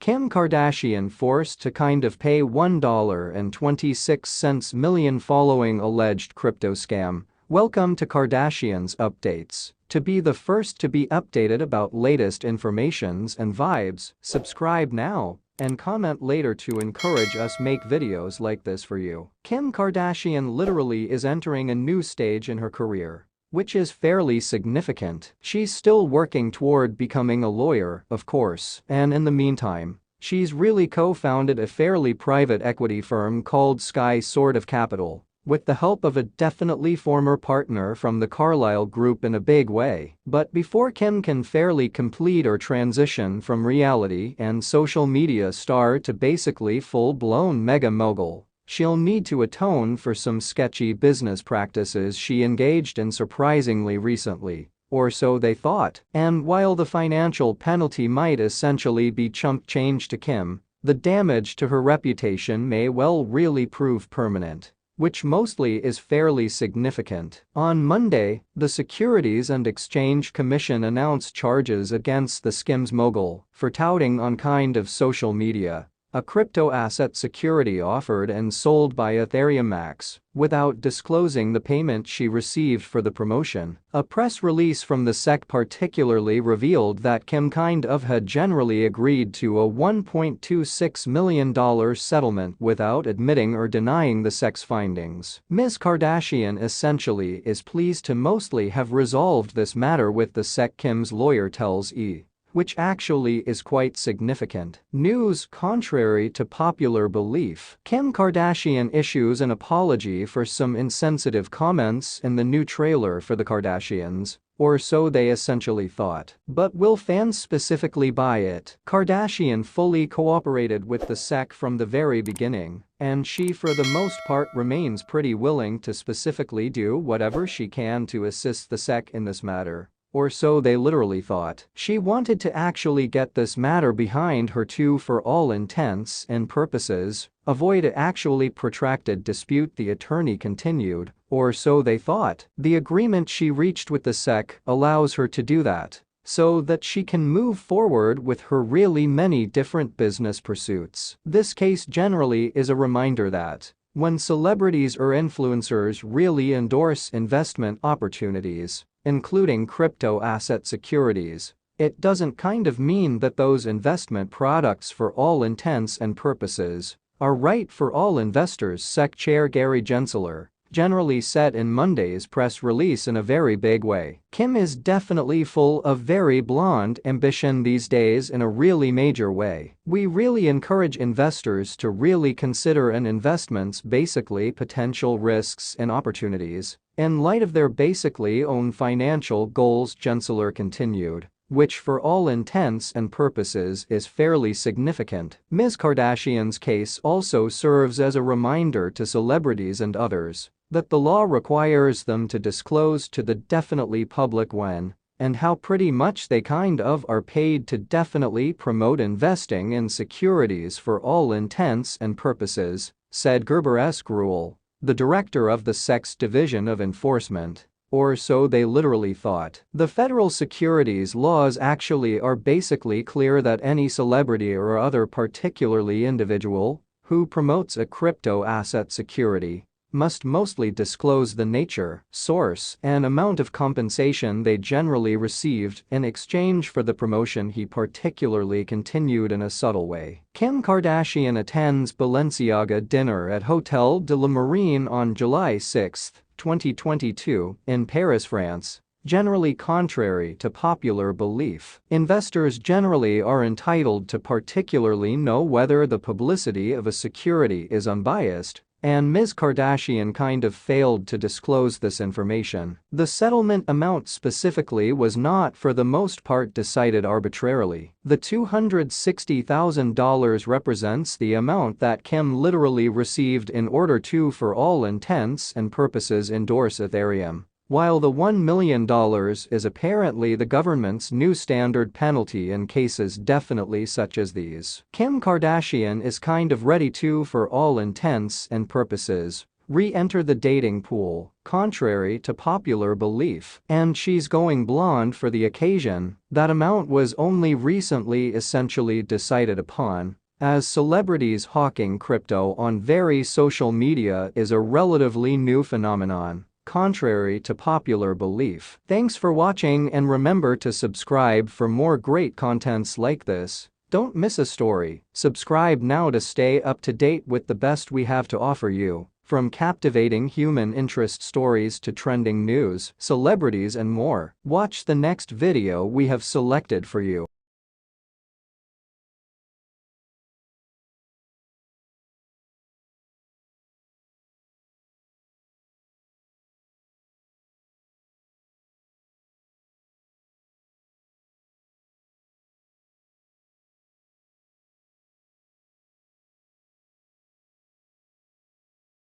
Kim Kardashian forced to kind of pay $1.26 million following alleged crypto scam. Welcome to Kardashians Updates. To be the first to be updated about latest informations and vibes, subscribe now and comment later to encourage us make videos like this for you. Kim Kardashian literally is entering a new stage in her career, which is fairly significant. She's still working toward becoming a lawyer, of course, and in the meantime, she's really co-founded a fairly private equity firm called Skky Capital, with the help of a definitely former partner from the Carlyle Group in a big way. But before Kim can fairly complete or transition from reality and social media star to basically full-blown mega mogul, she'll need to atone for some sketchy business practices she engaged in surprisingly recently, or so they thought. And while the financial penalty might essentially be chump change to Kim, the damage to her reputation may well really prove permanent, which mostly is fairly significant. On Monday, the Securities and Exchange Commission announced charges against the skims mogul for touting on kind of social media a crypto asset security offered and sold by Ethereum Max, without disclosing the payment she received for the promotion. A press release from the SEC particularly revealed that Kim kind of had generally agreed to a $1.26 million settlement without admitting or denying the SEC's findings. Ms. Kardashian essentially is pleased to mostly have resolved this matter with the SEC, Kim's lawyer tells E! Which actually is quite significant news. Contrary to popular belief, Kim Kardashian issues an apology for some insensitive comments in the new trailer for the Kardashians, or so they essentially thought. But will fans specifically buy it? Kardashian fully cooperated with the SEC from the very beginning, and she for the most part remains pretty willing to specifically do whatever she can to assist the SEC in this matter. Or so they literally thought. She wanted to actually get this matter behind her to, for all intents and purposes, avoid an actually protracted dispute, the attorney continued, or so they thought. The agreement she reached with the SEC allows her to do that, so that she can move forward with her really many different business pursuits. This case generally is a reminder that when celebrities or influencers really endorse investment opportunities, including crypto asset securities, it doesn't kind of mean that those investment products for all intents and purposes are right for all investors, SEC Chair Gary Gensler generally said in Monday's press release in a very big way. Kim is definitely full of very blonde ambition these days in a really major way. We really encourage investors to really consider an investment's basically potential risks and opportunities in light of their basically own financial goals, Gensler continued, which for all intents and purposes is fairly significant. Ms. Kardashian's case also serves as a reminder to celebrities and others that the law requires them to disclose to the definitely public when and how pretty much they kind of are paid to definitely promote investing in securities for all intents and purposes, said Gerber Esquirrel, the director of the SEC's Division of Enforcement. Or so they literally thought. The federal securities laws actually are basically clear that any celebrity or other particularly individual who promotes a crypto asset security must mostly disclose the nature, source, and amount of compensation they generally received in exchange for the promotion. He particularly continued in a subtle way. Kim Kardashian attends Balenciaga dinner at Hotel de la Marine on July 6, 2022, in Paris, France. Generally contrary to popular belief, investors generally are entitled to particularly know whether the publicity of a security is unbiased, and Ms. Kardashian kind of failed to disclose this information. The settlement amount specifically was not for the most part decided arbitrarily. The $260,000 represents the amount that Kim literally received in order to, for all intents and purposes, endorse Ethereum, while the $1 million is apparently the government's new standard penalty in cases definitely such as these. Kim Kardashian is kind of ready to, for all intents and purposes, re-enter the dating pool, contrary to popular belief, and she's going blonde for the occasion. That amount was only recently essentially decided upon, as celebrities hawking crypto on very social media is a relatively new phenomenon, contrary to popular belief. Thanks for watching, and remember to subscribe for more great contents like this. Don't miss a story. Subscribe now to stay up to date with the best we have to offer you, from captivating human interest stories to trending news, celebrities and more. Watch the next video we have selected for you.